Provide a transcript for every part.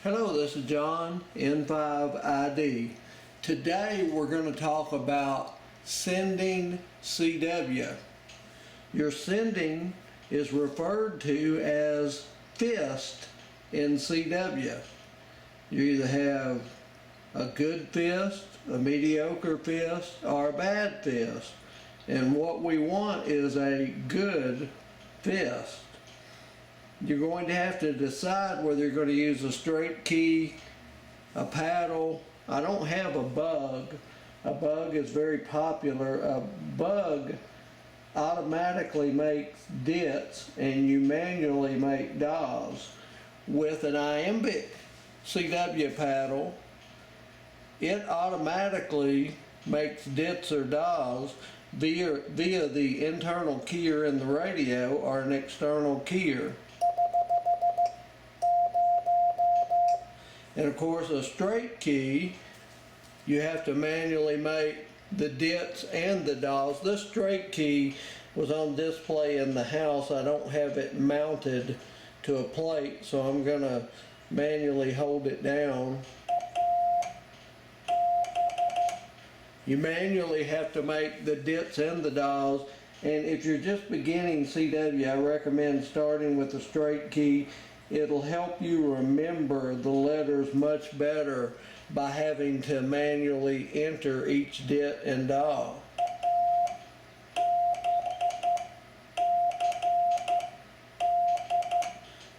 Hello, this is John, N5ID. Today we're going to talk about sending CW. Your sending is referred to as fist in CW. You either have a good fist, a mediocre fist, or a bad fist. And what we want is a good fist. You're going to have to decide whether you're going to use a straight key, a paddle. I don't have a bug. A bug is very popular. A bug automatically makes dits and you manually make DAWs. With an Iambic CW paddle, it automatically makes dits or DAWs via the internal keyer in the radio or an external keyer. And of course, a straight key, you have to manually make the dits and the DAWs. This straight key was on display in the house. I don't have it mounted to a plate, so I'm going to manually hold it down. You manually have to make the dits and the DAWs, and if you're just beginning CW, I recommend starting with the straight key. It'll help you remember the letters much better by having to manually enter each dit and DAW.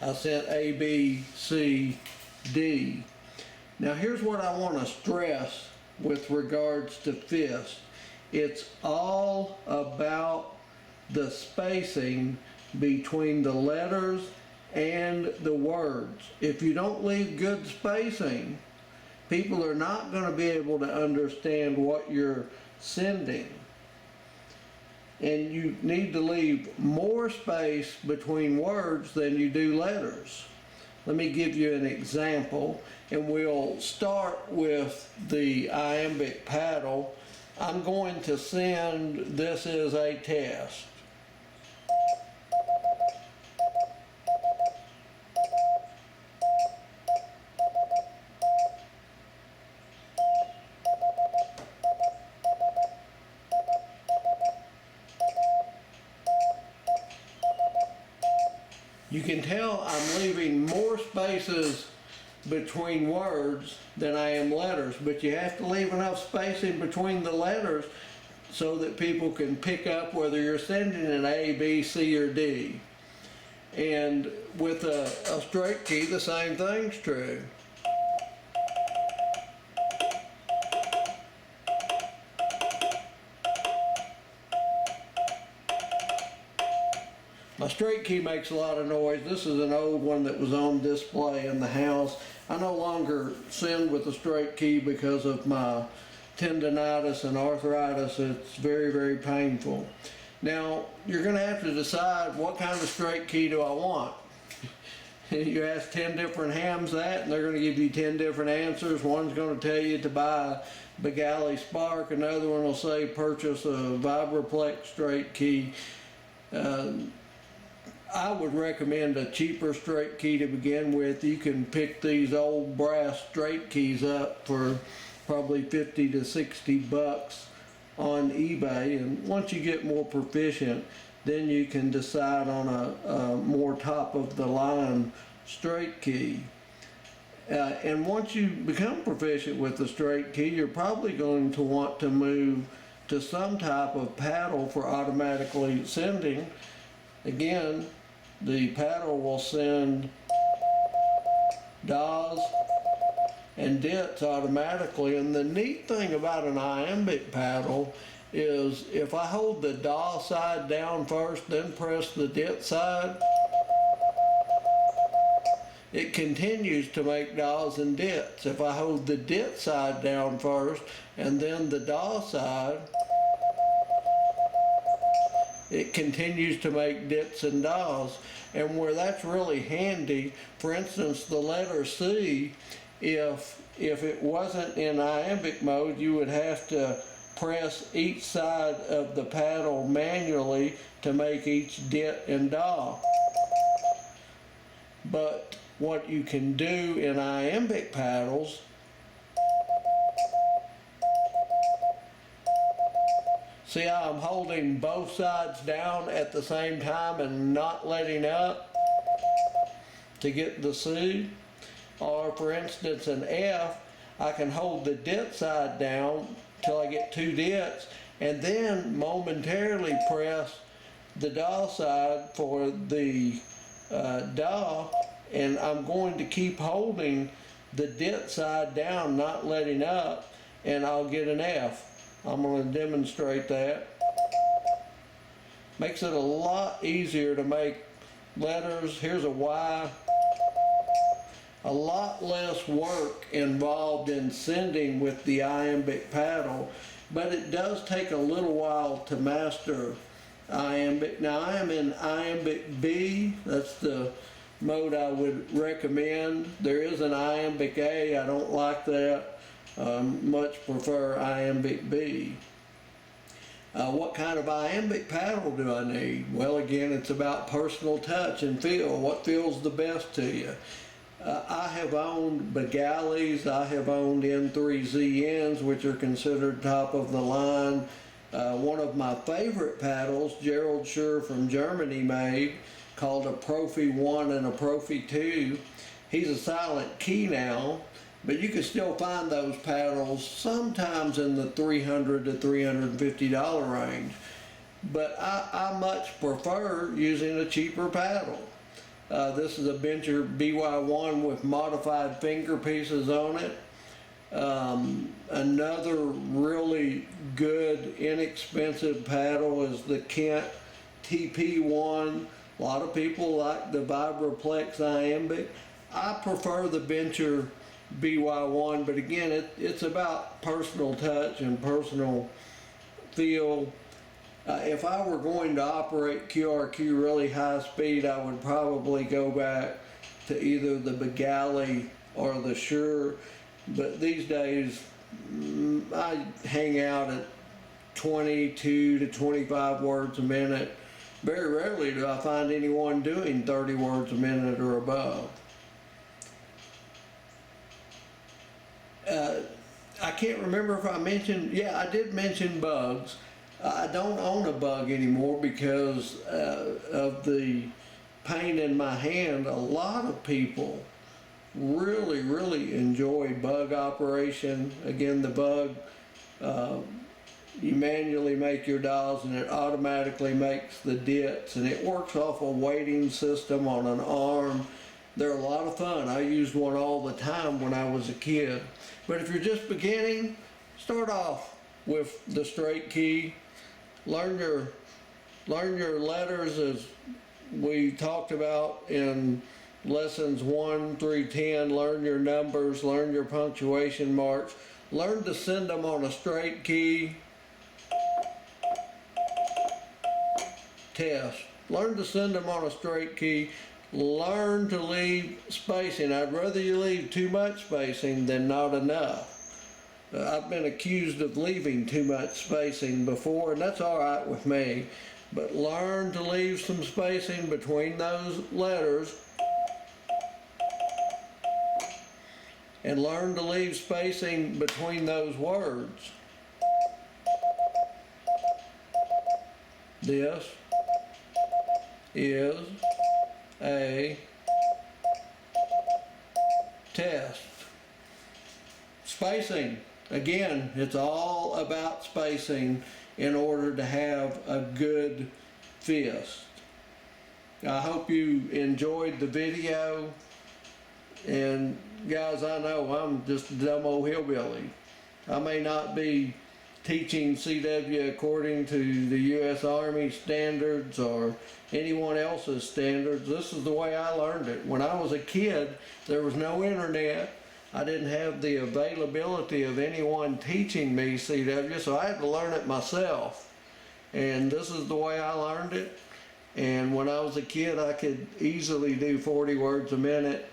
I sent A, B, C, D. Now here's what I want to stress with regards to fist. It's all about the spacing between the letters and the words. If you don't leave good spacing, people are not going to be able to understand what you're sending. And you need to leave more space between words than you do letters. Let me give you an example, and we'll start with the Iambic paddle. I'm going to send "this is a test." You can tell I'm leaving more spaces between words than I am letters, but you have to leave enough spacing between the letters so that people can pick up whether you're sending an A, B, C, or D. And with a straight key, the same thing's true. My straight key makes a lot of noise. This is an old one that was on display in the house. I no longer send with a straight key because of my tendonitis and arthritis. It's very, very painful. Now, you're going to have to decide what kind of straight key do I want. You ask 10 different hams that, and they're going to give you 10 different answers. One's going to tell you to buy a Begally Spark. Another one will say purchase a Vibraplex straight key. I would recommend a cheaper straight key to begin with. You can pick these old brass straight keys up for probably 50 to 60 bucks on eBay, and once you get more proficient, then you can decide on a more top of the line straight key. And once you become proficient with the straight key, you're probably going to want to move to some type of paddle for automatically sending. Again, the paddle will send DAWs and dits automatically. And the neat thing about an Iambic paddle is if I hold the DAW side down first, then press the dit side, it continues to make DAWs and dits. If I hold the dit side down first and then the DAW side, it continues to make dits and DAWs. And where that's really handy, for instance, the letter C, if it wasn't in Iambic mode, you would have to press each side of the paddle manually to make each dit and DAW. But what you can do in iambic paddles. See how I'm holding both sides down at the same time and not letting up to get the C? Or for instance, an F, I can hold the dit side down till I get 2 dits and then momentarily press the DA side for the DA, and I'm going to keep holding the dit side down, not letting up, and I'll get an F. I'm going to demonstrate that. Makes it a lot easier to make letters. Here's a Y. A lot less work involved in sending with the iambic paddle, but it does take a little while to master iambic. Now I am in iambic B. That's the mode I would recommend. There is an iambic A. I don't like that. Much prefer iambic B. What kind of iambic paddle do I need? Well, again, it's about personal touch and feel. What feels the best to you? I have owned Begaleys, I have owned N3ZNs, which are considered top of the line. One of my favorite paddles, Gerald Schur from Germany made, called a Profi 1 and a Profi 2. He's a silent key now, but you can still find those paddles sometimes in the $300 to $350 range. But I much prefer using a cheaper paddle. This is a Bencher BY1 with modified finger pieces on it. Another really good, inexpensive paddle is the Kent TP1. A lot of people like the Vibraplex Iambic. I prefer the Bencher BY1, but again, it's about personal touch and personal feel. If I were going to operate QRQ really high speed, I would probably go back to either the Begaley or the Schur. But these days, I hang out at 22 to 25 words a minute. Very rarely do I find anyone doing 30 words a minute or above. I can't remember if I mentioned, yeah, I did mention bugs. I don't own a bug anymore because of the pain in my hand. A lot of people really enjoy bug operation. Again, the bug, you manually make your dials and it automatically makes the dits, and it works off a weighting system on an arm. They're a lot of fun. I used one all the time when I was a kid. But if you're just beginning, start off with the straight key. Learn your letters as we talked about in lessons 1 through 10. Learn your numbers, learn your punctuation marks. Learn to send them on a straight key. Test. Learn to send them on a straight key. Learn to leave spacing. I'd rather you leave too much spacing than not enough. I've been accused of leaving too much spacing before, and that's all right with me. But learn to leave some spacing between those letters, and learn to leave spacing between those words. This is a test. Spacing. Again, it's all about spacing in order to have a good fist. I hope you enjoyed the video. And guys, I know I'm just a dumb old hillbilly. I may not be teaching CW according to the U.S. Army standards or anyone else's standards. This is the way I learned it. When I was a kid, there was no internet. I didn't have the availability of anyone teaching me CW, so I had to learn it myself. And this is the way I learned it. And when I was a kid, I could easily do 40 words a minute.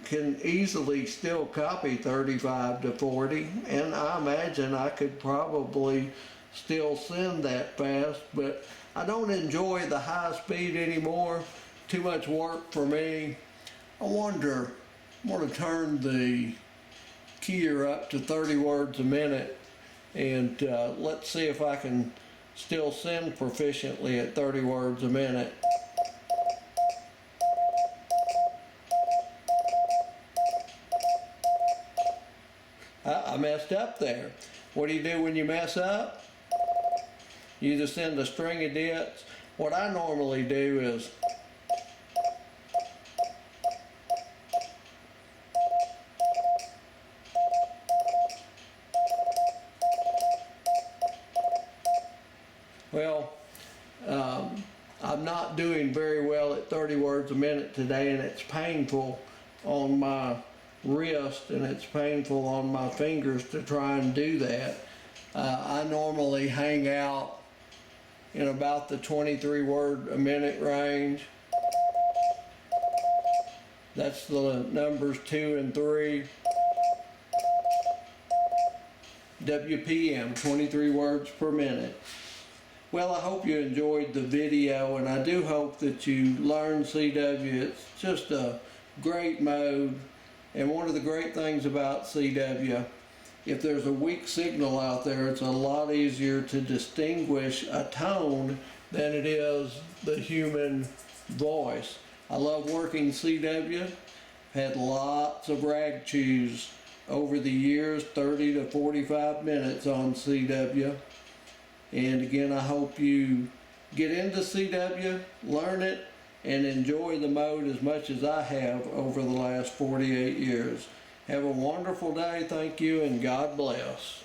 Can easily still copy 35 to 40, and I imagine I could probably still send that fast, but I don't enjoy the high speed anymore. Too much work for me. I want to turn the keyer up to 30 words a minute, and let's see if I can still send proficiently at 30 words a minute. I messed up there. What do you do when you mess up? You just send a string of dits. What I normally do is I'm not doing very well at 30 words a minute today, and it's painful on my wrist and it's painful on my fingers to try and do that. I normally hang out in about the 23 word a minute range. That's the numbers 2 and 3. WPM, 23 words per minute. Well, I hope you enjoyed the video, and I do hope that you learned CW. It's just a great mode, and one of the great things about CW, if there's a weak signal out there, it's a lot easier to distinguish a tone than it is the human voice. I love working CW. Had lots of rag chews over the years, 30 to 45 minutes on CW. And again, I hope you get into CW, learn it, and enjoy the mode as much as I have over the last 48 years. Have a wonderful day, thank you, and God bless.